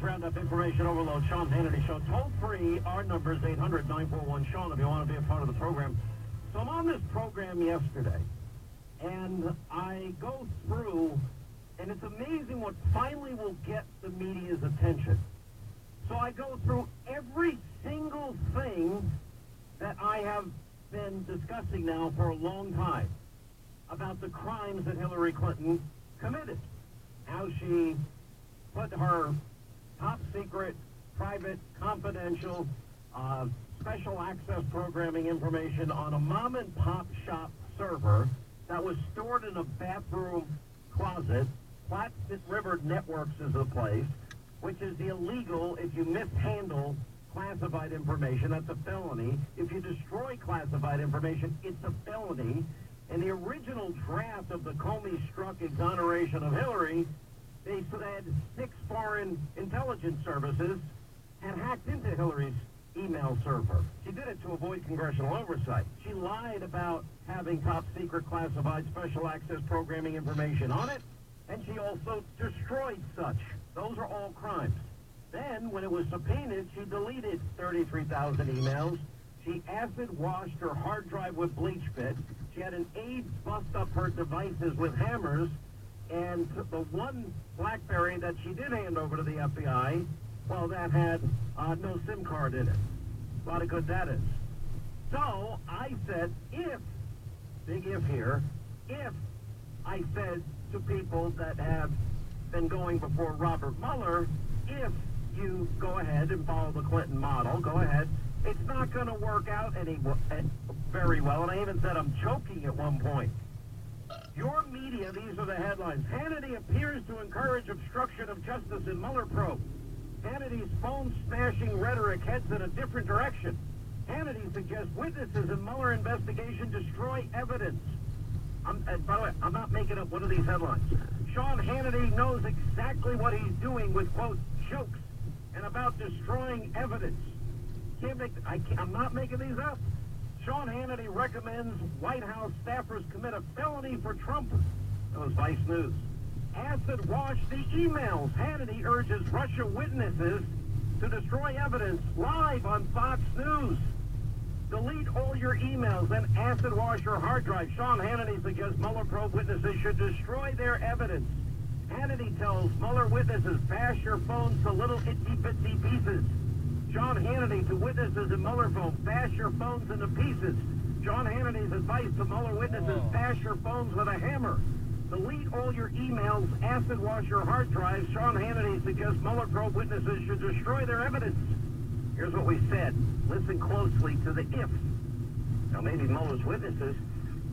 Roundup Information Overload, Sean Hannity Show. Toll free, our number is 800-941-SEAN if you want to be a part of the program. So I'm on this program yesterday, and I go through, and it's amazing what finally will get the media's attention. So I go through every single thing that I have been discussing now for a long time about the crimes that Hillary Clinton committed. How she put her top secret, private, confidential, special access programming information on a mom and pop shop server that was stored in a bathroom closet. Platte River Networks is the place, which is illegal if you mishandle classified information. That's a felony. If you destroy classified information, it's a felony. In the original draft of the Comey-Strzok exoneration of Hillary, they said 6 foreign intelligence services had hacked into Hillary's email server. She did it to avoid congressional oversight. She lied about having top secret classified special access programming information on it, and she also destroyed such. Those are all crimes. Then, when it was subpoenaed, she deleted 33,000 emails. She acid washed her hard drive with bleach bit. She had an aide bust up her devices with hammers. And the one BlackBerry that she did hand over to the FBI, well, that had no SIM card in it. A lot of good that is. So I said, big if here, if I said to people that have been going before Robert Mueller, if you go ahead and follow the Clinton model, go ahead. It's not going to work out very well. And I even said I'm joking at one point. Your media, these are the headlines. Hannity appears to encourage obstruction of justice in Mueller probe. Hannity's phone-smashing rhetoric heads in a different direction. Hannity suggests witnesses in Mueller investigation destroy evidence. By the way, I'm not making up one of these headlines. Sean Hannity knows exactly what he's doing with, quote, jokes and about destroying evidence. I'm not making these up. Sean Hannity recommends White House staffers commit a felony for Trump. That was Vice News. Acid wash the emails. Hannity urges Russia witnesses to destroy evidence live on Fox News. Delete all your emails, then acid wash your hard drive. Sean Hannity suggests Mueller probe witnesses should destroy their evidence. Hannity tells Mueller witnesses bash your phones to little itsy-bitsy pieces. Sean Hannity to witnesses in Mueller phone, bash your phones into pieces. Sean Hannity's advice to Mueller witnesses, bash your phones with a hammer. Delete all your emails, acid wash your hard drive. Sean Hannity suggests Mueller probe witnesses should destroy their evidence. Here's what we said. Listen closely to the if. Now maybe Mueller's witnesses,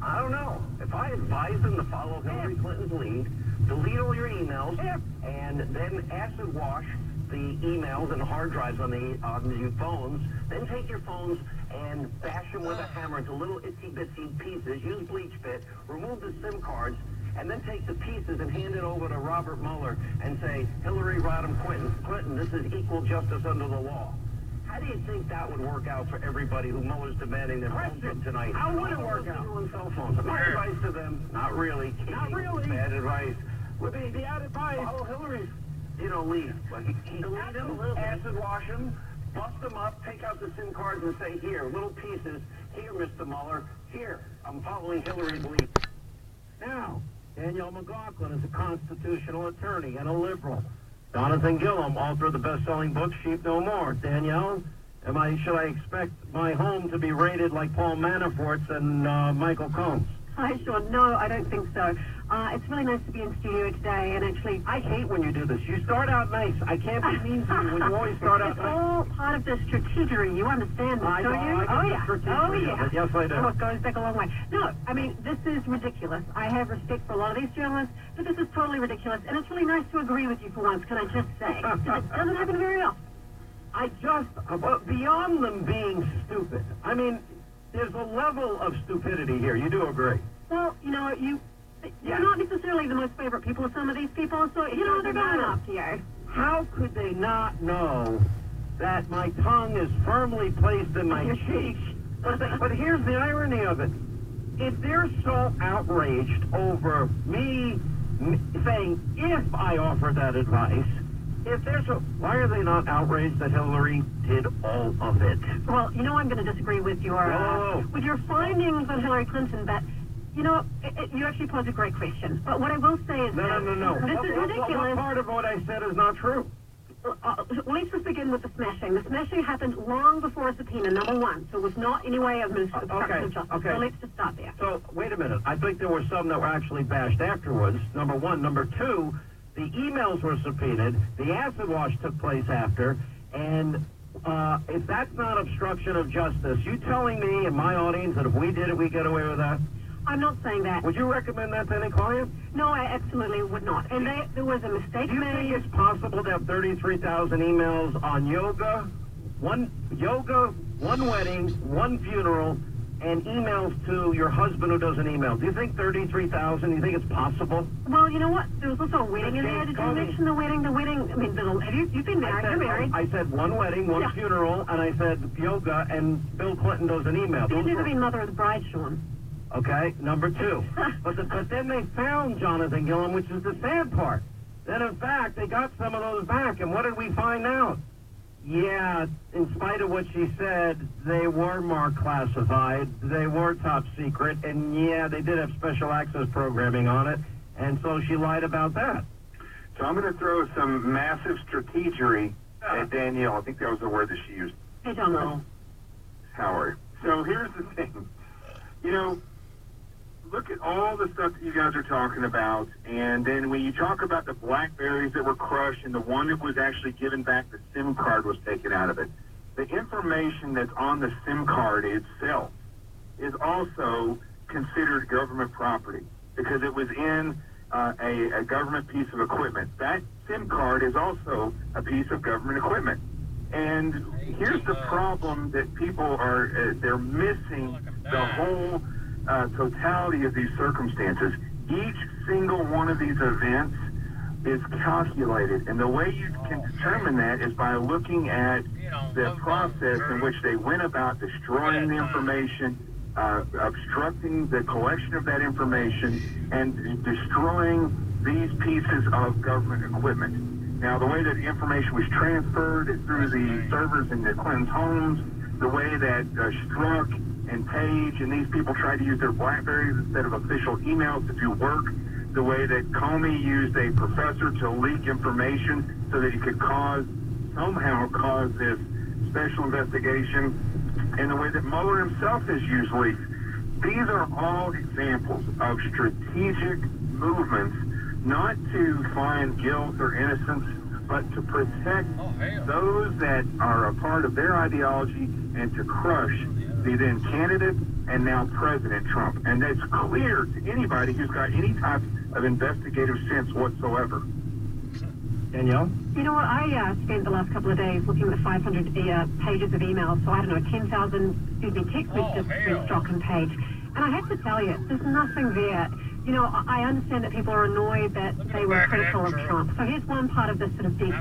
I don't know. If I advise them to follow Hillary Clinton's lead, delete all your emails, and then acid wash the emails and hard drives on the phones, then take your phones and bash them with a hammer into little itsy-bitsy pieces, use bleach bit, remove the SIM cards, and then take the pieces and hand it over to Robert Mueller and say, Hillary Rodham Clinton, this is equal justice under the law. How do you think that would work out for everybody who Mueller's demanding their phones from tonight? How would it work out? On cell phones. My advice to them, not really. Not really. Bad advice. Would be the ad advice. Follow Hillary's. Lead. Delete them, acid wash them, bust them up, take out the SIM cards and say, here, little pieces, here, Mr. Mueller, here, I'm following Hillary's lead. Now, Danielle McLaughlin is a constitutional attorney and a liberal. Jonathan Gilliam, author of the best-selling book, Sheep No More. Danielle, should I expect my home to be rated like Paul Manafort's and Michael Combs? Hi, Sean. No, I don't think so. It's really nice to be in studio today, and actually, I hate when you do this. You start out nice. I can't be mean to you when you always start out nice. It's all part of the strategery. You understand this, don't you? Oh, yeah. Yes, I do. Oh, it goes back a long way. No, I mean, this is ridiculous. I have respect for a lot of these journalists, but this is totally ridiculous, and it's really nice to agree with you for once, can I just say? It doesn't happen very often. beyond them being stupid, I mean, there's a level of stupidity here. You do agree? Well, you're not necessarily the most favorite people of some of these people, so, they're going after you. How could they not know that my tongue is firmly placed in my cheek? But here's the irony of it. If they're so outraged over me saying if I offer that advice, why are they not outraged that Hillary did all of it? Well, I'm going to disagree with your findings on Hillary Clinton, but you actually pose a great question. But what I will say is No. This is ridiculous. What part of what I said is not true? Let's just begin with the smashing. The smashing happened long before a subpoena, number one. So it was not any way of obstruction of justice. Okay. So let's just start there. So, wait a minute. I think there were some that were actually bashed afterwards, number one. Number two, the emails were subpoenaed. The acid wash took place after. And if that's not obstruction of justice, you telling me and my audience that if we did it, we get away with that? I'm not saying that. Would you recommend that to any client? No, I absolutely would not. And there was a mistake made. Do you think it's possible to have 33,000 emails on yoga, one wedding, one funeral, and emails to your husband who doesn't email? Do you think 33,000? Do you think it's possible? Well, you know what? There was also a wedding in there. Did you mention the wedding? The wedding. I mean, you've been married. You're married. I said one wedding, one funeral, and I said yoga, and Bill Clinton doesn't email. You've never been mother of the bride, Sean. Okay, number two. But then they found Jonathan Gilliam, which is the sad part. Then, in fact, they got some of those back, and what did we find out? Yeah, in spite of what she said, they were marked classified, they were top secret, and yeah, they did have special access programming on it, and so she lied about that. So I'm going to throw some massive strategery at Danielle. I think that was the word that she used. Hey, Jonathan. Howard. So here's the thing. Look at all the stuff that you guys are talking about, and then when you talk about the BlackBerries that were crushed and the one that was actually given back, the SIM card was taken out of it. The information that's on the SIM card itself is also considered government property because it was in a government piece of equipment. That SIM card is also a piece of government equipment. And here's the problem that people are, they're missing the whole totality of these circumstances. Each single one of these events is calculated, and the way you can determine that is by looking at the process in which they went about destroying the information, obstructing the collection of that information, and destroying these pieces of government equipment. Now, the way that the information was transferred is through the servers in the Clinton's homes, the way that Strzok and Page and these people tried to use their BlackBerries instead of official emails to do work, the way that Comey used a professor to leak information so that he could somehow cause this special investigation, and the way that Mueller himself has used leaks. These are all examples of strategic movements, not to find guilt or innocence, but to protect those that are a part of their ideology and to crush the then candidate and now President Trump. And that's clear to anybody who's got any type of investigative sense whatsoever. Danielle? You know what? I spent the last couple of days looking at the 500 pages of emails, so I don't know, 10,000, text messages between Strzok and Page. And I have to tell you, there's nothing there. I understand that people are annoyed that they were critical of Trump. So here's one part of this sort of deep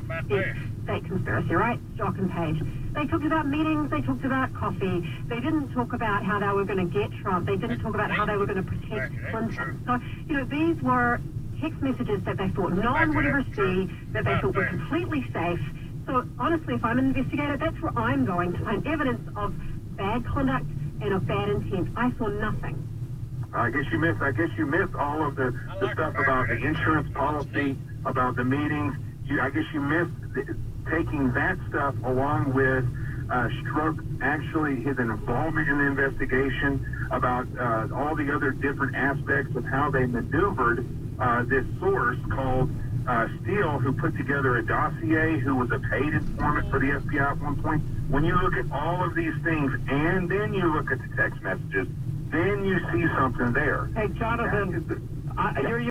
state conspiracy, right? Strzok and Page. They talked about meetings, they talked about coffee. They didn't talk about how they were going to get Trump. They didn't talk about how they were going to protect Clinton. So, these were text messages that they thought no one would ever see, that they thought were completely safe. So honestly, if I'm an investigator, that's where I'm going to find evidence of bad conduct and of bad intent. I saw nothing. I guess you missed all of the stuff about the insurance policy, about the meetings. I guess you missed taking that stuff along with Strzok, actually his involvement in the investigation, about all the other different aspects of how they maneuvered this source called Steele, who put together a dossier, who was a paid informant for the FBI at one point. When you look at all of these things, and then you look at the text messages, then you see something there. Hey, Jonathan, you're